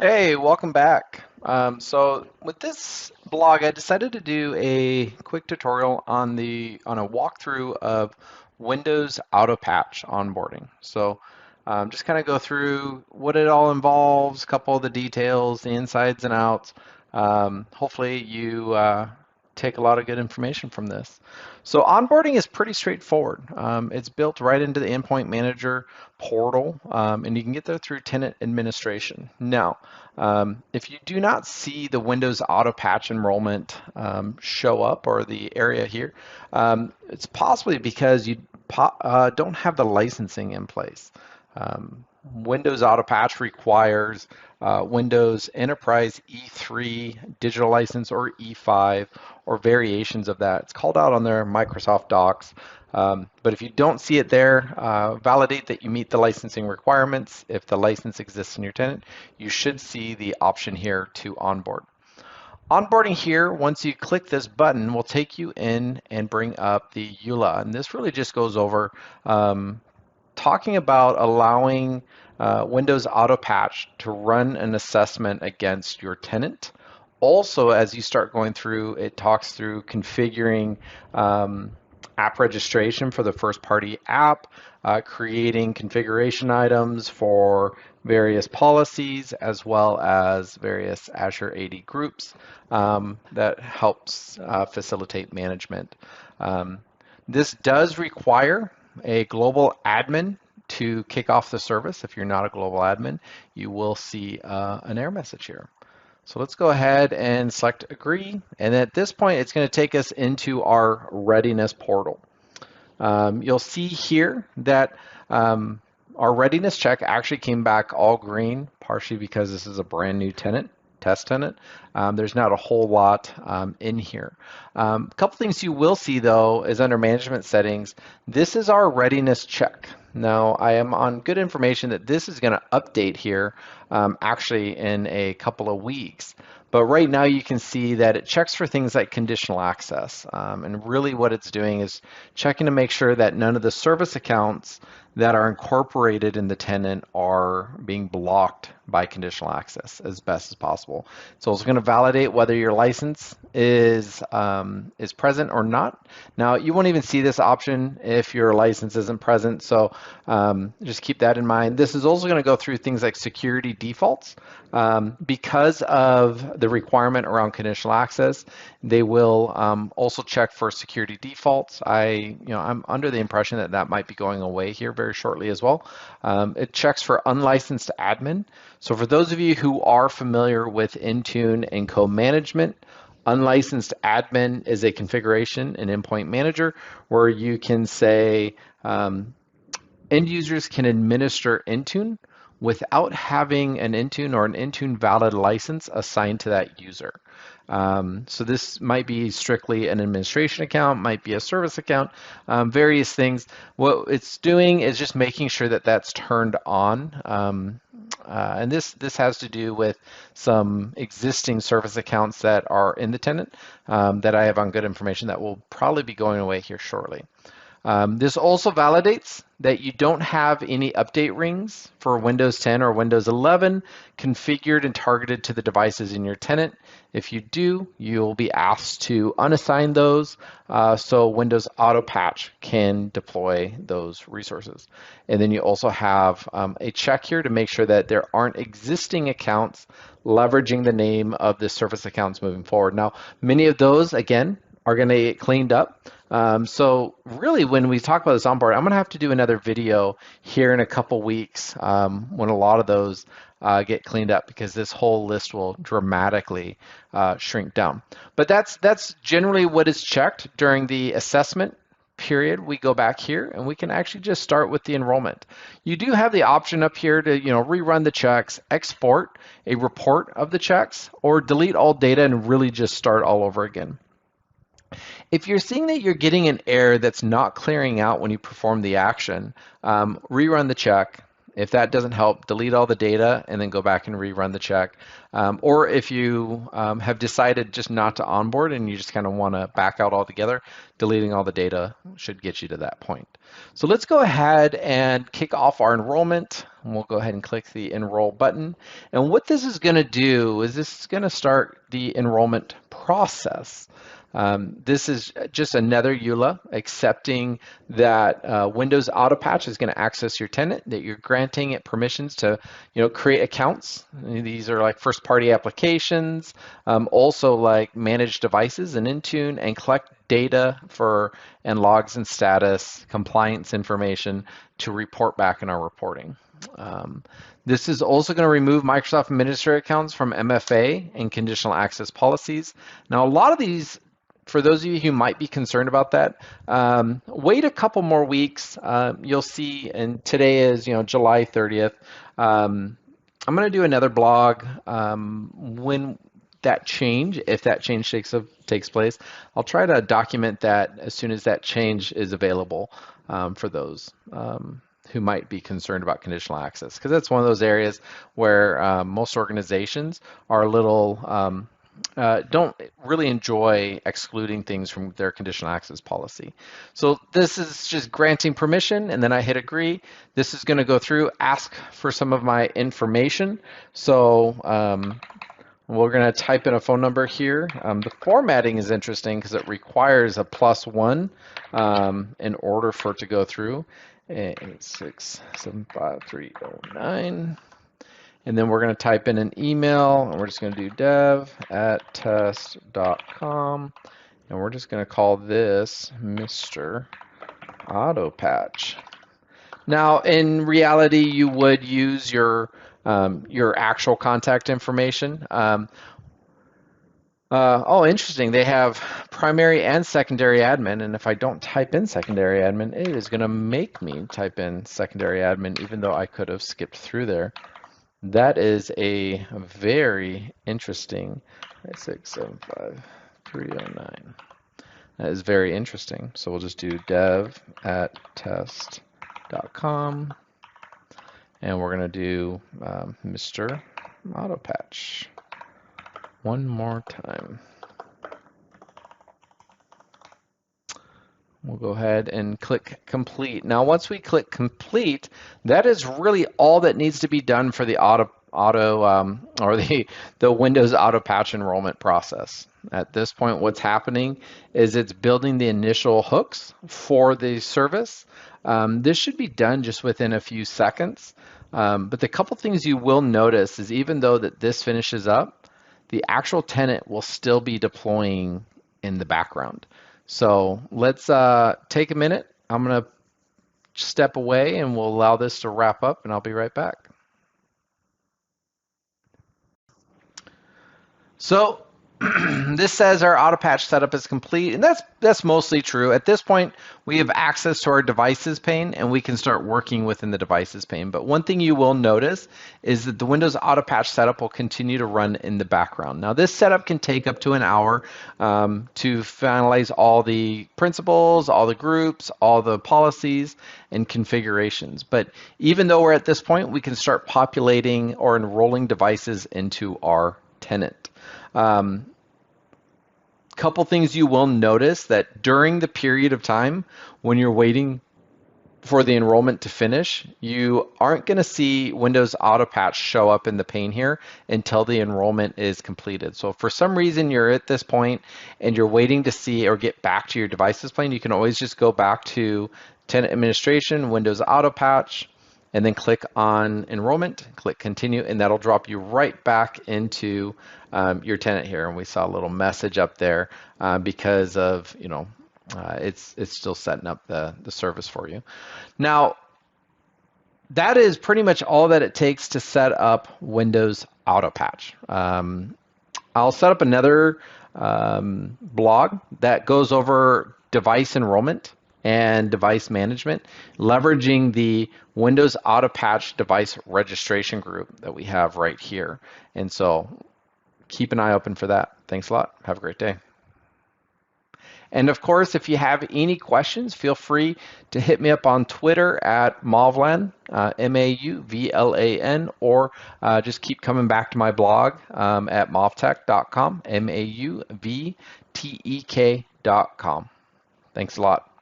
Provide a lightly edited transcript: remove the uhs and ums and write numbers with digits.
Hey, welcome back. So with this blog, I decided to do a quick tutorial on a walkthrough of Windows Autopatch onboarding. So just kind of go through what it all involves, a couple of the details, the insides and outs. Hopefully you take a lot of good information from this. So onboarding is pretty straightforward. It's built right into the Endpoint Manager portal, and you can get there through tenant administration. Now, if you do not see the Windows Auto Patch enrollment show up or the area here, it's possibly because you don't have the licensing in place. Windows Auto Patch requires Windows Enterprise E3 digital license or E5 or variations of that. It's called out on their Microsoft Docs. But if you don't see it there, validate that you meet the licensing requirements. If the license exists in your tenant, you should see the option here to onboard. Onboarding here, once you click this button, will take you in and bring up the EULA. And this really just goes over talking about allowing Windows Auto Patch to run an assessment against your tenant. Also, as you start going through, it talks through configuring app registration for the first party app, creating configuration items for various policies, as well as various Azure AD groups that helps facilitate management. This does require a global admin to kick off the service. If you're not a global admin, you will see an error message here. So let's go ahead and select agree. And at this point, it's going to take us into our readiness portal. You'll see here that our readiness check actually came back all green, partially because this is a brand new tenant, test tenant. There's not a whole lot in here. A couple things you will see though is under management settings, this is our readiness check. Now I am on good information that this is going to update here actually in a couple of weeks. But right now you can see that it checks for things like conditional access. And really what it's doing is checking to make sure that none of the service accounts that are incorporated in the tenant are being blocked by conditional access as best as possible. So it's going to validate whether your license is present or not. Now you won't even see this option if your license isn't present. So just keep that in mind. This is also going to go through things like security defaults. Because of the requirement around conditional access, they will also check for security defaults. I'm under the impression that that might be going away here very shortly as well. It checks for unlicensed admin. So for those of you who are familiar with Intune and co-management, unlicensed admin is a configuration in Endpoint Manager where you can say end users can administer Intune without having an Intune or an Intune valid license assigned to that user. So this might be strictly an administration account, might be a service account, various things. What it's doing is just making sure that that's turned on. And this has to do with some existing service accounts that are in the tenant that I have on good information that will probably be going away here shortly. This also validates that you don't have any update rings for Windows 10 or Windows 11 configured and targeted to the devices in your tenant. If you do, you'll be asked to unassign those so Windows Auto Patch can deploy those resources. And then you also have a check here to make sure that there aren't existing accounts leveraging the name of the service accounts moving forward. Now, many of those, again, are going to get cleaned up. So really, when we talk about this onboard, I'm going to have to do another video here in a couple weeks when a lot of those get cleaned up because this whole list will dramatically shrink down. But that's generally what is checked during the assessment period. We go back here and we can actually just start with the enrollment. You do have the option up here to rerun the checks, export a report of the checks, or delete all data and really just start all over again. If you're seeing that you're getting an error that's not clearing out when you perform the action, rerun the check, If that doesn't help, delete all the data and then go back and rerun the check. Or if you have decided just not to onboard and you just kind of want to back out altogether, deleting all the data should get you to that point. So let's go ahead and kick off our enrollment. And we'll go ahead and click the enroll button. And what this is going to do is this is going to start the enrollment process. This is just another EULA accepting that Windows Autopatch is going to access your tenant, that you're granting it permissions to, create accounts. These are like first-party applications, also like manage devices in Intune, and collect data and logs and status, compliance information to report back in our reporting. This is also going to remove Microsoft Administrator accounts from MFA and conditional access policies. Now, a lot of these, for those of you who might be concerned about that, wait a couple more weeks. You'll see, and today is July 30th. I'm going to do another blog when that change, if that change takes place. I'll try to document that as soon as that change is available for those who might be concerned about conditional access, because that's one of those areas where most organizations are a little don't really enjoy excluding things from their conditional access policy. So this is just granting permission, and then I hit agree. This is going to go through, ask for some of my information. So we're going to type in a phone number here. The formatting is interesting because it requires a +1 in order for it to go through. 8675309. And then we're going to type in an email, and we're just going to do dev@test.com, and we're just going to call this Mr. Autopatch. Now, in reality, you would use your actual contact information. Oh, interesting. They have primary and secondary admin, and if I don't type in secondary admin, it is going to make me type in secondary admin, even though I could have skipped through there. That is a very interesting 8675309. That is very interesting. So we'll just do dev@test.com, and we're going to do Mr. Autopatch one more time. We'll go ahead and click complete. Now, once we click complete, that is really all that needs to be done for the the Windows Autopatch enrollment process. At this point, what's happening is it's building the initial hooks for the service. This should be done just within a few seconds. But the couple things you will notice is even though that this finishes up, the actual tenant will still be deploying in the background. So let's take a minute. I'm going to step away and we'll allow this to wrap up, and I'll be right back. So this says our Autopatch setup is complete, and that's mostly true. At this point, we have access to our devices pane, and we can start working within the devices pane. But one thing you will notice is that the Windows Autopatch setup will continue to run in the background. Now, this setup can take up to an hour to finalize all the principals, all the groups, all the policies, and configurations. But even though we're at this point, we can start populating or enrolling devices into our tenant. Couple things you will notice that during the period of time when you're waiting for the enrollment to finish, you aren't going to see Windows Autopatch show up in the pane here until the enrollment is completed. So if for some reason you're at this point and you're waiting to see or get back to your devices pane, you can always just go back to Tenant Administration, Windows Autopatch, and then click on Enrollment, click Continue, and that'll drop you right back into your tenant here. And we saw a little message up there because of, it's still setting up the service for you. Now, that is pretty much all that it takes to set up Windows Autopatch. I'll set up another blog that goes over device enrollment and device management, leveraging the Windows Autopatch device registration group that we have right here. And so keep an eye open for that. Thanks a lot. Have a great day. And of course, if you have any questions, feel free to hit me up on Twitter at Mauvlan, Mauvlan, or just keep coming back to my blog at mauvtek.com, Mauvtek.com. Thanks a lot.